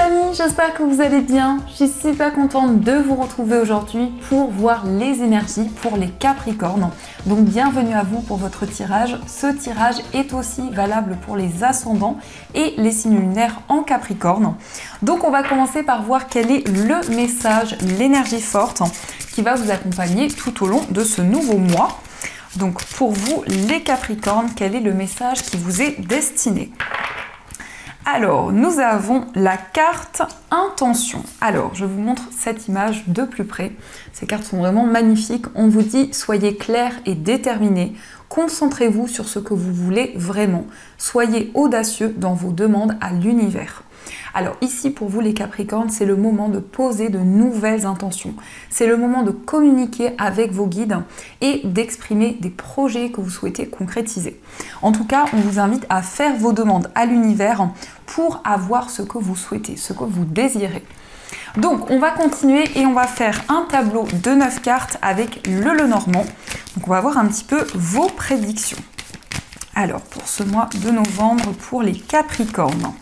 amis, j'espère que vous allez bien. Je suis super contente de vous retrouver aujourd'hui pour voir les énergies pour les Capricornes. Donc bienvenue à vous pour votre tirage. Ce tirage est aussi valable pour les ascendants et les signes lunaires en Capricorne. Donc on va commencer par voir quel est le message, l'énergie forte qui va vous accompagner tout au long de ce nouveau mois. Donc pour vous les Capricornes, quel est le message qui vous est destiné ? Alors, nous avons la carte Intention. Alors, je vous montre cette image de plus près. Ces cartes sont vraiment magnifiques. On vous dit, soyez clair et déterminé. Concentrez-vous sur ce que vous voulez vraiment. Soyez audacieux dans vos demandes à l'univers. Alors ici, pour vous les Capricornes, c'est le moment de poser de nouvelles intentions. C'est le moment de communiquer avec vos guides et d'exprimer des projets que vous souhaitez concrétiser. En tout cas, on vous invite à faire vos demandes à l'univers pour avoir ce que vous souhaitez, ce que vous désirez. Donc, on va continuer et on va faire un tableau de 9 cartes avec le Lenormand. Donc, on va voir un petit peu vos prédictions. Alors, pour ce mois de novembre, pour les Capricornes.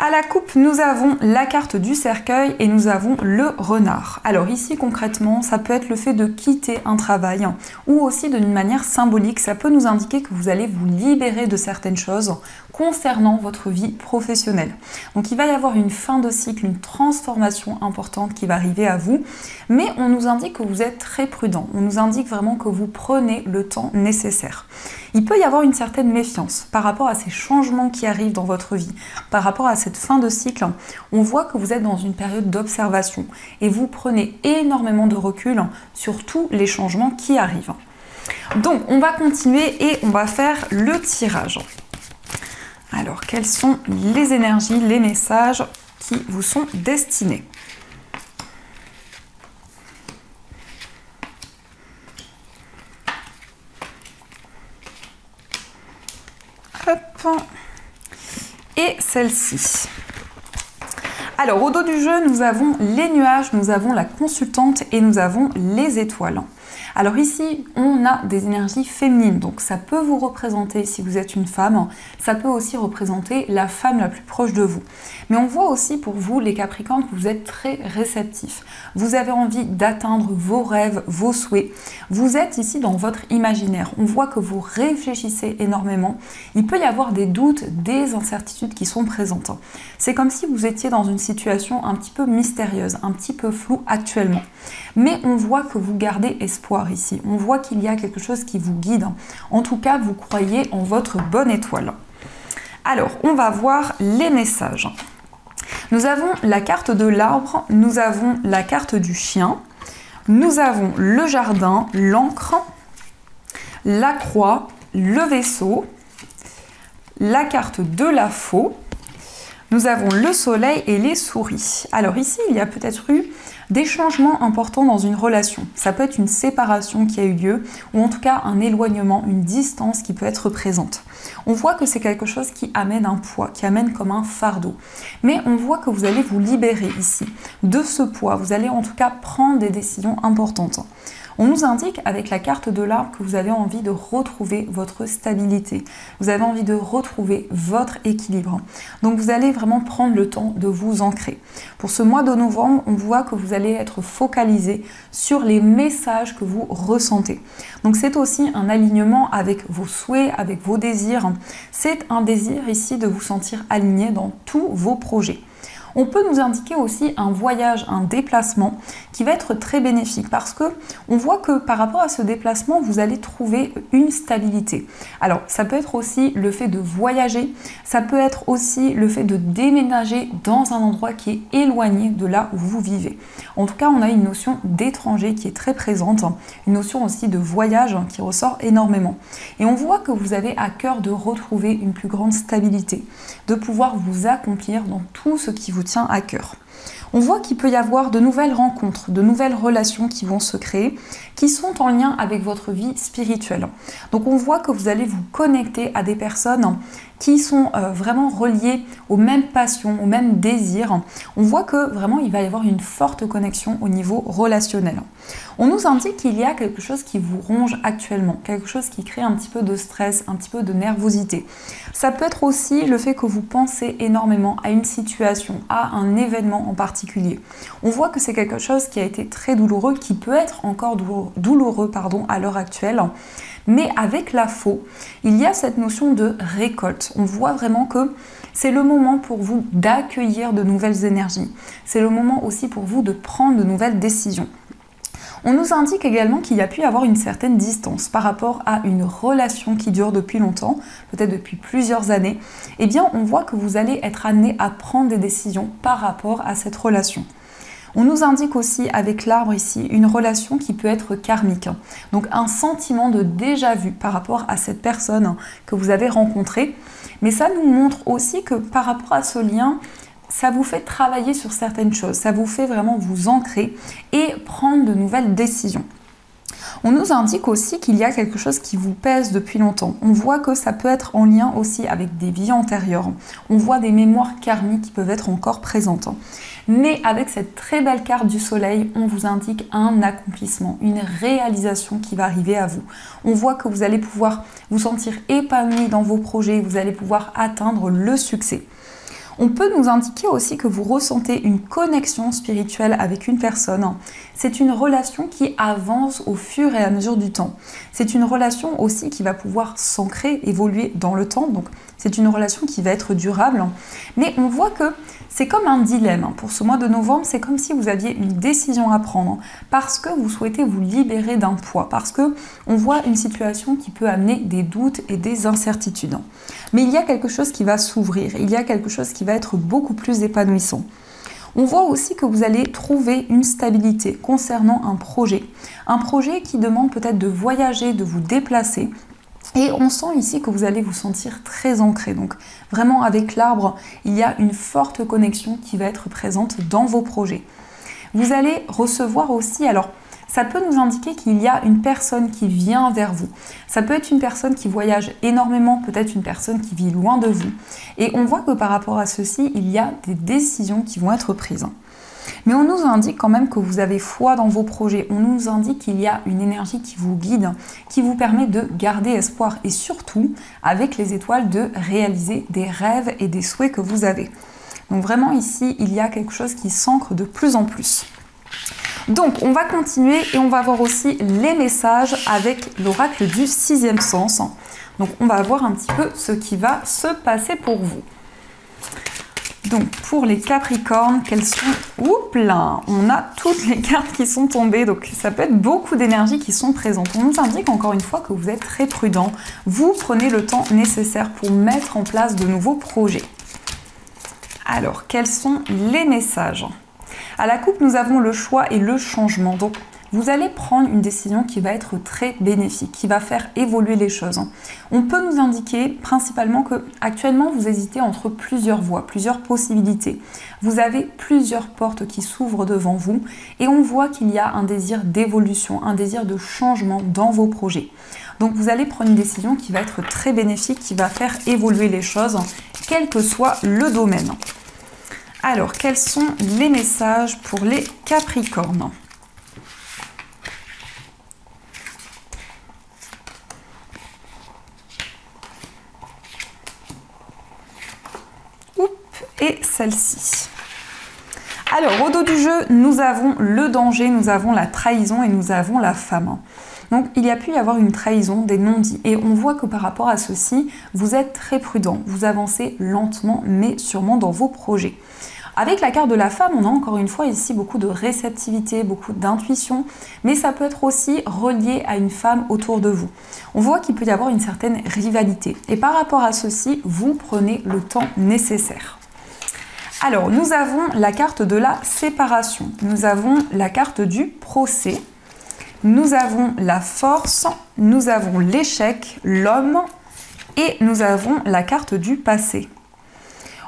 À la coupe, nous avons la carte du cercueil et nous avons le renard. Alors ici, concrètement, ça peut être le fait de quitter un travail ou aussi d'une manière symbolique. Ça peut nous indiquer que vous allez vous libérer de certaines choses concernant votre vie professionnelle. Donc il va y avoir une fin de cycle, une transformation importante qui va arriver à vous. Mais on nous indique que vous êtes très prudent. On nous indique vraiment que vous prenez le temps nécessaire. Il peut y avoir une certaine méfiance par rapport à ces changements qui arrivent dans votre vie, par rapport à cette fin de cycle. On voit que vous êtes dans une période d'observation et vous prenez énormément de recul sur tous les changements qui arrivent. Donc, on va continuer et on va faire le tirage. Alors, quelles sont les énergies, les messages qui vous sont destinés ? Hop. Et celle-ci. Alors, au dos du jeu, nous avons les nuages, nous avons la consultante et nous avons les étoiles. Alors ici, on a des énergies féminines, donc ça peut vous représenter si vous êtes une femme, ça peut aussi représenter la femme la plus proche de vous. Mais on voit aussi pour vous, les Capricornes, que vous êtes très réceptifs. Vous avez envie d'atteindre vos rêves, vos souhaits. Vous êtes ici dans votre imaginaire. On voit que vous réfléchissez énormément. Il peut y avoir des doutes, des incertitudes qui sont présentes. C'est comme si vous étiez dans une situation un petit peu mystérieuse, un petit peu floue actuellement. Mais on voit que vous gardez espoir ici. On voit qu'il y a quelque chose qui vous guide. En tout cas, vous croyez en votre bonne étoile. Alors, on va voir les messages. Nous avons la carte de l'arbre, nous avons la carte du chien, nous avons le jardin, l'encre, la croix, le vaisseau, la carte de la faux, nous avons le soleil et les souris. Alors ici, il y a peut-être eu des changements importants dans une relation. Ça peut être une séparation qui a eu lieu, ou en tout cas un éloignement, une distance qui peut être présente. On voit que c'est quelque chose qui amène un poids, qui amène comme un fardeau. Mais on voit que vous allez vous libérer ici de ce poids. Vous allez en tout cas prendre des décisions importantes. On nous indique avec la carte de l'arbre que vous avez envie de retrouver votre stabilité. Vous avez envie de retrouver votre équilibre. Donc vous allez vraiment prendre le temps de vous ancrer. Pour ce mois de novembre, on voit que vous allez être focalisé sur les messages que vous ressentez. Donc c'est aussi un alignement avec vos souhaits, avec vos désirs. C'est un désir ici de vous sentir aligné dans tous vos projets. On peut nous indiquer aussi un voyage, un déplacement qui va être très bénéfique parce que on voit que par rapport à ce déplacement, vous allez trouver une stabilité. Alors, ça peut être aussi le fait de voyager, ça peut être aussi le fait de déménager dans un endroit qui est éloigné de là où vous vivez. En tout cas, on a une notion d'étranger qui est très présente, une notion aussi de voyage qui ressort énormément. Et on voit que vous avez à cœur de retrouver une plus grande stabilité, de pouvoir vous accomplir dans tout ce qui vous tient à cœur. On voit qu'il peut y avoir de nouvelles rencontres, de nouvelles relations qui vont se créer, qui sont en lien avec votre vie spirituelle. Donc on voit que vous allez vous connecter à des personnes qui sont vraiment reliées aux mêmes passions, aux mêmes désirs. On voit que vraiment il va y avoir une forte connexion au niveau relationnel. On nous indique qu'il y a quelque chose qui vous ronge actuellement, quelque chose qui crée un petit peu de stress, un petit peu de nervosité. Ça peut être aussi le fait que vous pensez énormément à une situation, à un événement en particulier. On voit que c'est quelque chose qui a été très douloureux, qui peut être encore douloureux à l'heure actuelle. Mais avec la faux, il y a cette notion de récolte. On voit vraiment que c'est le moment pour vous d'accueillir de nouvelles énergies. C'est le moment aussi pour vous de prendre de nouvelles décisions. On nous indique également qu'il y a pu y avoir une certaine distance par rapport à une relation qui dure depuis longtemps, peut-être depuis plusieurs années. Eh bien, on voit que vous allez être amené à prendre des décisions par rapport à cette relation. On nous indique aussi avec l'arbre ici une relation qui peut être karmique. Donc un sentiment de déjà-vu par rapport à cette personne que vous avez rencontrée. Mais ça nous montre aussi que par rapport à ce lien, ça vous fait travailler sur certaines choses. Ça vous fait vraiment vous ancrer et prendre de nouvelles décisions. On nous indique aussi qu'il y a quelque chose qui vous pèse depuis longtemps. On voit que ça peut être en lien aussi avec des vies antérieures. On voit des mémoires karmiques qui peuvent être encore présentes. Mais avec cette très belle carte du soleil, on vous indique un accomplissement, une réalisation qui va arriver à vous. On voit que vous allez pouvoir vous sentir épanoui dans vos projets, vous allez pouvoir atteindre le succès. On peut nous indiquer aussi que vous ressentez une connexion spirituelle avec une personne. C'est une relation qui avance au fur et à mesure du temps. C'est une relation aussi qui va pouvoir s'ancrer, évoluer dans le temps. Donc c'est une relation qui va être durable. Mais on voit que c'est comme un dilemme. Pour ce mois de novembre, c'est comme si vous aviez une décision à prendre parce que vous souhaitez vous libérer d'un poids, parce que on voit une situation qui peut amener des doutes et des incertitudes. Mais il y a quelque chose qui va s'ouvrir, il y a quelque chose qui va être beaucoup plus épanouissant. On voit aussi que vous allez trouver une stabilité concernant un projet qui demande peut-être de voyager, de vous déplacer. Et on sent ici que vous allez vous sentir très ancré. Donc vraiment avec l'arbre, il y a une forte connexion qui va être présente dans vos projets. Vous allez recevoir aussi, alors ça peut nous indiquer qu'il y a une personne qui vient vers vous. Ça peut être une personne qui voyage énormément, peut-être une personne qui vit loin de vous. Et on voit que par rapport à ceci, il y a des décisions qui vont être prises. Mais on nous indique quand même que vous avez foi dans vos projets. On nous indique qu'il y a une énergie qui vous guide, qui vous permet de garder espoir et surtout, avec les étoiles, de réaliser des rêves et des souhaits que vous avez. Donc vraiment ici, il y a quelque chose qui s'ancre de plus en plus. Donc on va continuer et on va voir aussi les messages avec l'oracle du 6e sens. Donc on va voir un petit peu ce qui va se passer pour vous. Donc pour les Capricornes, quelles sont... Oups là, on a toutes les cartes qui sont tombées, donc ça peut être beaucoup d'énergie qui sont présentes. On nous indique encore une fois que vous êtes très prudent. Vous prenez le temps nécessaire pour mettre en place de nouveaux projets. Alors, quels sont les messages ? À la coupe, nous avons le choix et le changement. Donc, vous allez prendre une décision qui va être très bénéfique, qui va faire évoluer les choses. On peut nous indiquer principalement que actuellement vous hésitez entre plusieurs voies, plusieurs possibilités. Vous avez plusieurs portes qui s'ouvrent devant vous et on voit qu'il y a un désir d'évolution, un désir de changement dans vos projets. Donc vous allez prendre une décision qui va être très bénéfique, qui va faire évoluer les choses, quel que soit le domaine. Alors, quels sont les messages pour les Capricornes ? Et celle-ci. Alors, au dos du jeu, nous avons le danger, nous avons la trahison et nous avons la femme. Donc, il y a pu y avoir une trahison, des non-dits. Et on voit que par rapport à ceci, vous êtes très prudent. Vous avancez lentement, mais sûrement dans vos projets. Avec la carte de la femme, on a encore une fois ici beaucoup de réceptivité, beaucoup d'intuition, mais ça peut être aussi relié à une femme autour de vous. On voit qu'il peut y avoir une certaine rivalité. Et par rapport à ceci, vous prenez le temps nécessaire. Alors, nous avons la carte de la séparation, nous avons la carte du procès, nous avons la force, nous avons l'échec, l'homme et nous avons la carte du passé.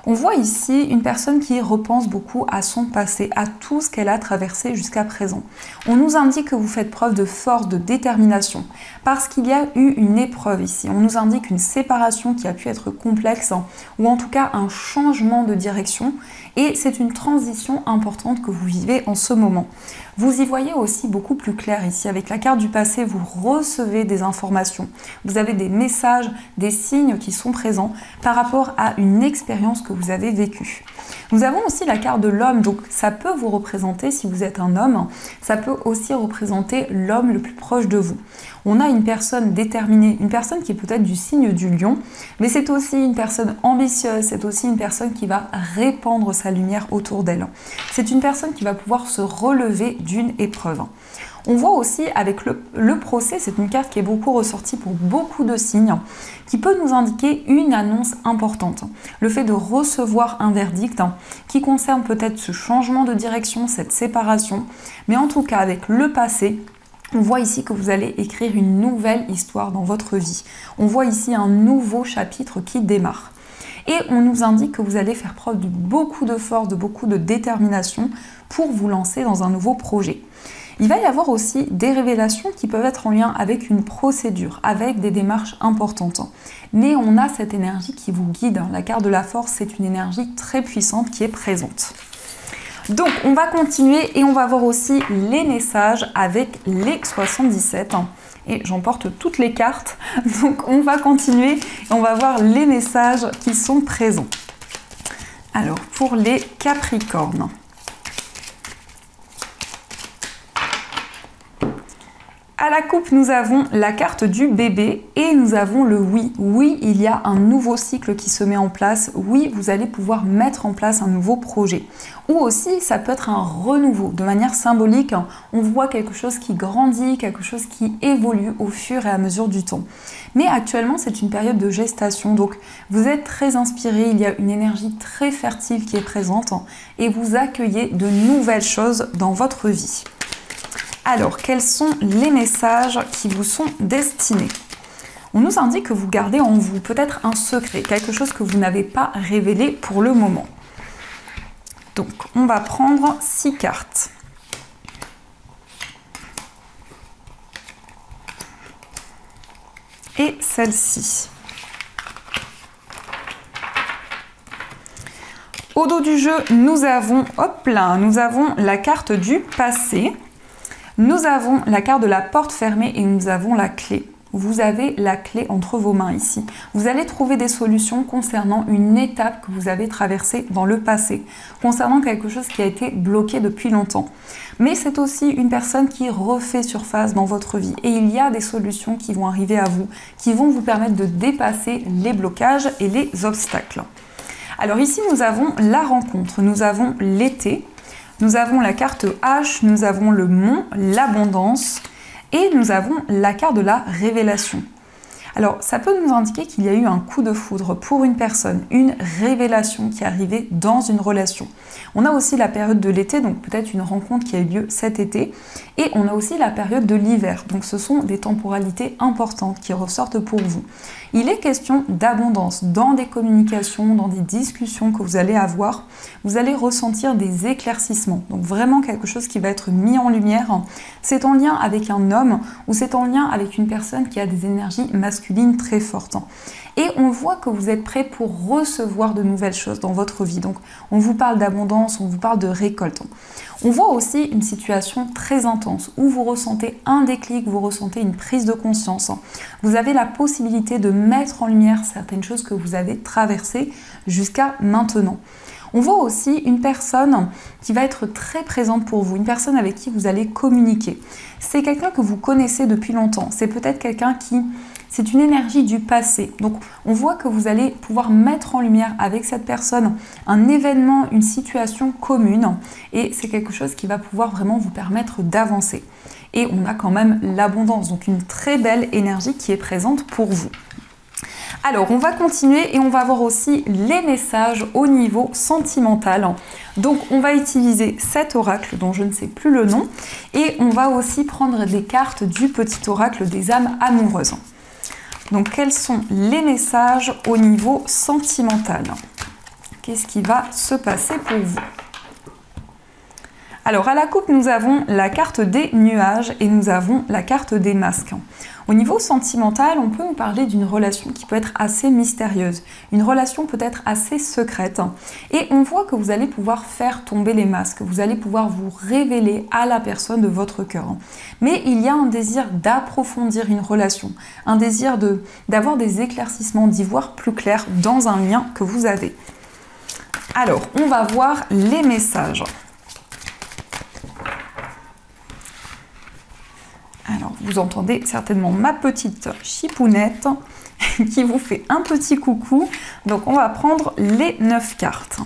On voit ici une personne qui repense beaucoup à son passé, à tout ce qu'elle a traversé jusqu'à présent. On nous indique que vous faites preuve de force, de détermination, parce qu'il y a eu une épreuve ici. On nous indique une séparation qui a pu être complexe, ou en tout cas un changement de direction, et c'est une transition importante que vous vivez en ce moment. Vous y voyez aussi beaucoup plus clair ici. Avec la carte du passé, vous recevez des informations. Vous avez des messages, des signes qui sont présents par rapport à une expérience que vous avez vécue. Nous avons aussi la carte de l'homme, donc ça peut vous représenter, si vous êtes un homme, ça peut aussi représenter l'homme le plus proche de vous. On a une personne déterminée, une personne qui est peut-être du signe du lion, mais c'est aussi une personne ambitieuse, c'est aussi une personne qui va répandre sa lumière autour d'elle. C'est une personne qui va pouvoir se relever d'une épreuve. On voit aussi avec le procès, c'est une carte qui est beaucoup ressortie pour beaucoup de signes, qui peut nous indiquer une annonce importante. Le fait de recevoir un verdict qui concerne peut-être ce changement de direction, cette séparation, mais en tout cas avec le passé, on voit ici que vous allez écrire une nouvelle histoire dans votre vie. On voit ici un nouveau chapitre qui démarre. Et on nous indique que vous allez faire preuve de beaucoup de force, de beaucoup de détermination pour vous lancer dans un nouveau projet. Il va y avoir aussi des révélations qui peuvent être en lien avec une procédure, avec des démarches importantes. Mais on a cette énergie qui vous guide. La carte de la force, c'est une énergie très puissante qui est présente. Donc, on va continuer et on va voir aussi les messages avec les 77. Et j'emporte toutes les cartes. Donc, on va continuer et on va voir les messages qui sont présents. Alors, pour les Capricornes. À la coupe, nous avons la carte du bébé et nous avons le oui. Oui, il y a un nouveau cycle qui se met en place. Oui, vous allez pouvoir mettre en place un nouveau projet. Ou aussi, ça peut être un renouveau. De manière symbolique, on voit quelque chose qui grandit, quelque chose qui évolue au fur et à mesure du temps. Mais actuellement, c'est une période de gestation. Donc, vous êtes très inspiré. Il y a une énergie très fertile qui est présente et vous accueillez de nouvelles choses dans votre vie. Alors, quels sont les messages qui vous sont destinés? On nous indique que vous gardez en vous peut-être un secret, quelque chose que vous n'avez pas révélé pour le moment. Donc, on va prendre 6 cartes. Et celle-ci. Au dos du jeu, nous avons, hop là, nous avons la carte du passé. Nous avons la carte de la porte fermée et nous avons la clé. Vous avez la clé entre vos mains ici. Vous allez trouver des solutions concernant une étape que vous avez traversée dans le passé, concernant quelque chose qui a été bloqué depuis longtemps. Mais c'est aussi une personne qui refait surface dans votre vie et il y a des solutions qui vont arriver à vous, qui vont vous permettre de dépasser les blocages et les obstacles. Alors ici, nous avons la rencontre, nous avons l'été. Nous avons la carte H, nous avons le mont, l'abondance et nous avons la carte de la révélation. Alors, ça peut nous indiquer qu'il y a eu un coup de foudre pour une personne, une révélation qui est arrivée dans une relation. On a aussi la période de l'été, donc peut-être une rencontre qui a eu lieu cet été. Et on a aussi la période de l'hiver. Donc ce sont des temporalités importantes qui ressortent pour vous. Il est question d'abondance dans des communications, dans des discussions que vous allez avoir. Vous allez ressentir des éclaircissements. Donc vraiment quelque chose qui va être mis en lumière. C'est en lien avec un homme ou c'est en lien avec une personne qui a des énergies masculines très fortes. Et on voit que vous êtes prêt pour recevoir de nouvelles choses dans votre vie. Donc on vous parle d'abondance, on vous parle de récolte. On voit aussi une situation très intense où vous ressentez un déclic, vous ressentez une prise de conscience. Vous avez la possibilité de mettre en lumière certaines choses que vous avez traversées jusqu'à maintenant. On voit aussi une personne qui va être très présente pour vous, une personne avec qui vous allez communiquer. C'est quelqu'un que vous connaissez depuis longtemps. C'est peut-être quelqu'un qui... C'est une énergie du passé. Donc, on voit que vous allez pouvoir mettre en lumière avec cette personne un événement, une situation commune. Et c'est quelque chose qui va pouvoir vraiment vous permettre d'avancer. Et on a quand même l'abondance, donc une très belle énergie qui est présente pour vous. Alors, on va continuer et on va voir aussi les messages au niveau sentimental. Donc, on va utiliser cet oracle dont je ne sais plus le nom. Et on va aussi prendre des cartes du petit oracle des âmes amoureuses. Donc, quels sont les messages au niveau sentimental? Qu'est-ce qui va se passer pour vous? Alors à la coupe, nous avons la carte des nuages et nous avons la carte des masques. Au niveau sentimental, on peut nous parler d'une relation qui peut être assez mystérieuse, une relation peut-être assez secrète. Et on voit que vous allez pouvoir faire tomber les masques, vous allez pouvoir vous révéler à la personne de votre cœur. Mais il y a un désir d'approfondir une relation, un désir d'avoir des éclaircissements, d'y voir plus clair dans un lien que vous avez. Alors, on va voir les messages. Alors, vous entendez certainement ma petite chipounette qui vous fait un petit coucou. Donc, on va prendre les 9 cartes.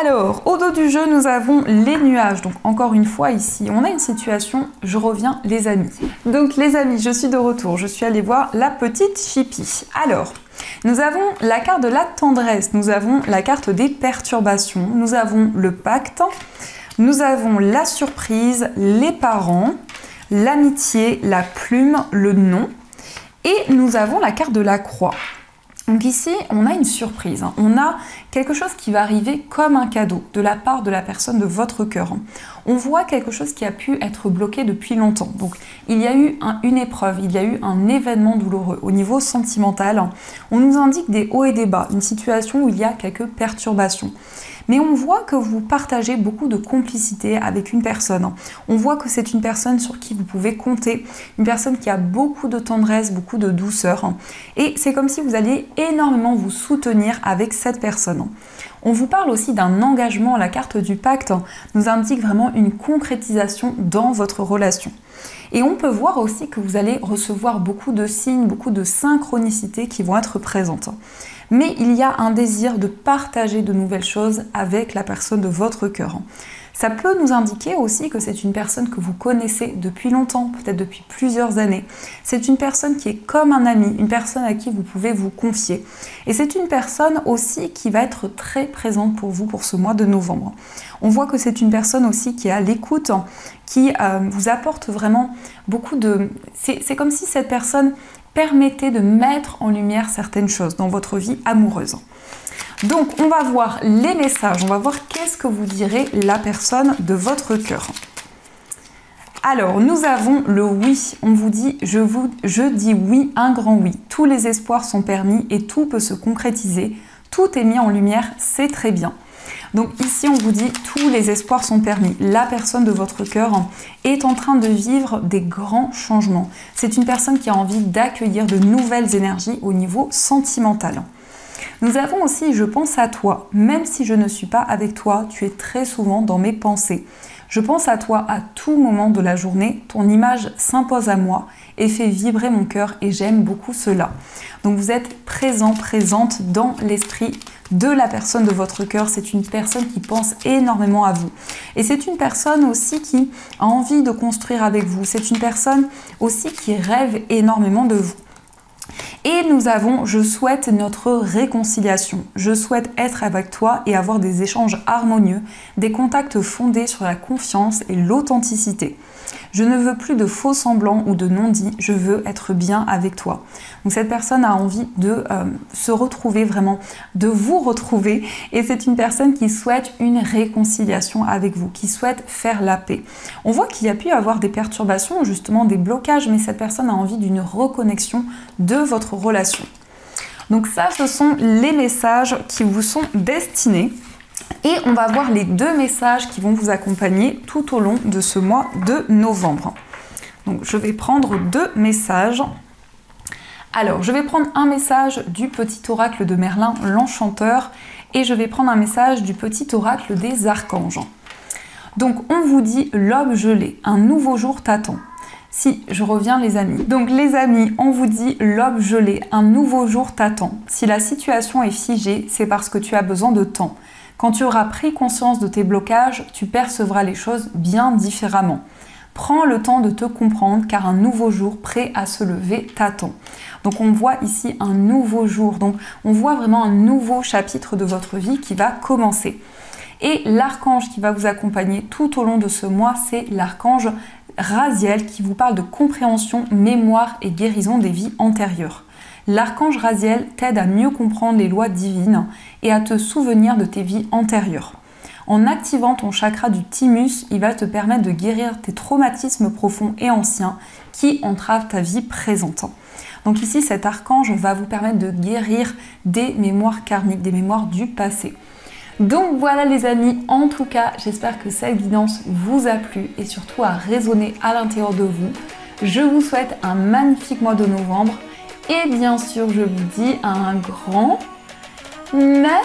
Alors, au dos du jeu, nous avons les nuages. Donc, encore une fois, ici, on a une situation, je reviens, les amis. Donc, les amis, je suis de retour. Je suis allée voir la petite chipie. Alors, nous avons la carte de la tendresse. Nous avons la carte des perturbations. Nous avons le pacte. Nous avons la surprise, les parents, l'amitié, la plume, le nom. Et nous avons la carte de la croix. Donc ici, on a une surprise. On a quelque chose qui va arriver comme un cadeau de la part de la personne de votre cœur. On voit quelque chose qui a pu être bloqué depuis longtemps. Donc il y a eu une épreuve, il y a eu un événement douloureux. Au niveau sentimental, on nous indique des hauts et des bas, une situation où il y a quelques perturbations. Mais on voit que vous partagez beaucoup de complicité avec une personne. On voit que c'est une personne sur qui vous pouvez compter, une personne qui a beaucoup de tendresse, beaucoup de douceur. Et c'est comme si vous alliez énormément vous soutenir avec cette personne. On vous parle aussi d'un engagement. La carte du pacte nous indique vraiment une concrétisation dans votre relation. Et on peut voir aussi que vous allez recevoir beaucoup de signes, beaucoup de synchronicités qui vont être présentes. Mais il y a un désir de partager de nouvelles choses avec la personne de votre cœur. Ça peut nous indiquer aussi que c'est une personne que vous connaissez depuis longtemps, peut-être depuis plusieurs années. C'est une personne qui est comme un ami, une personne à qui vous pouvez vous confier. Et c'est une personne aussi qui va être très présente pour vous pour ce mois de novembre. On voit que c'est une personne aussi qui est à l'écoute, qui vous apporte vraiment beaucoup de... C'est comme si cette personne permettait de mettre en lumière certaines choses dans votre vie amoureuse. Donc, on va voir les messages, on va voir qu'est-ce que vous direz la personne de votre cœur. Alors, nous avons le oui. On vous dit, je dis oui, un grand oui. Tous les espoirs sont permis et tout peut se concrétiser. Tout est mis en lumière, c'est très bien. Donc ici, on vous dit, tous les espoirs sont permis. La personne de votre cœur est en train de vivre des grands changements. C'est une personne qui a envie d'accueillir de nouvelles énergies au niveau sentimental. Nous avons aussi « Je pense à toi ». Même si je ne suis pas avec toi, tu es très souvent dans mes pensées. Je pense à toi à tout moment de la journée. Ton image s'impose à moi et fait vibrer mon cœur et j'aime beaucoup cela. Donc vous êtes présent, présente dans l'esprit de la personne de votre cœur. C'est une personne qui pense énormément à vous. Et c'est une personne aussi qui a envie de construire avec vous. C'est une personne aussi qui rêve énormément de vous. Et nous avons « Je souhaite notre réconciliation ». Je souhaite être avec toi et avoir des échanges harmonieux, des contacts fondés sur la confiance et l'authenticité. Je ne veux plus de faux semblants ou de non-dits, je veux être bien avec toi. Donc cette personne a envie de se retrouver vraiment, de vous retrouver. Et c'est une personne qui souhaite une réconciliation avec vous, qui souhaite faire la paix. On voit qu'il y a pu y avoir des perturbations, justement des blocages, mais cette personne a envie d'une reconnexion de votre relation. Donc ça, ce sont les messages qui vous sont destinés. Et on va voir les deux messages qui vont vous accompagner tout au long de ce mois de novembre. Donc je vais prendre deux messages. Alors je vais prendre un message du petit oracle de Merlin, l'enchanteur, et je vais prendre un message du petit oracle des archanges. Donc on vous dit l'aube gelée, un nouveau jour t'attend. Si, je reviens les amis. Donc les amis, on vous dit l'aube gelée, un nouveau jour t'attend. Si la situation est figée, c'est parce que tu as besoin de temps. Quand tu auras pris conscience de tes blocages, tu percevras les choses bien différemment. Prends le temps de te comprendre car un nouveau jour prêt à se lever t'attend. Donc on voit ici un nouveau jour, donc on voit vraiment un nouveau chapitre de votre vie qui va commencer. Et l'archange qui va vous accompagner tout au long de ce mois, c'est l'archange Raziel qui vous parle de compréhension, mémoire et guérison des vies antérieures. L'archange Raziel t'aide à mieux comprendre les lois divines et à te souvenir de tes vies antérieures. En activant ton chakra du thymus, il va te permettre de guérir tes traumatismes profonds et anciens qui entravent ta vie présente. Donc ici, cet archange va vous permettre de guérir des mémoires karmiques, des mémoires du passé. Donc voilà les amis, en tout cas, j'espère que cette guidance vous a plu et surtout a résonné à l'intérieur de vous. Je vous souhaite un magnifique mois de novembre et bien sûr, je vous dis un grand merci.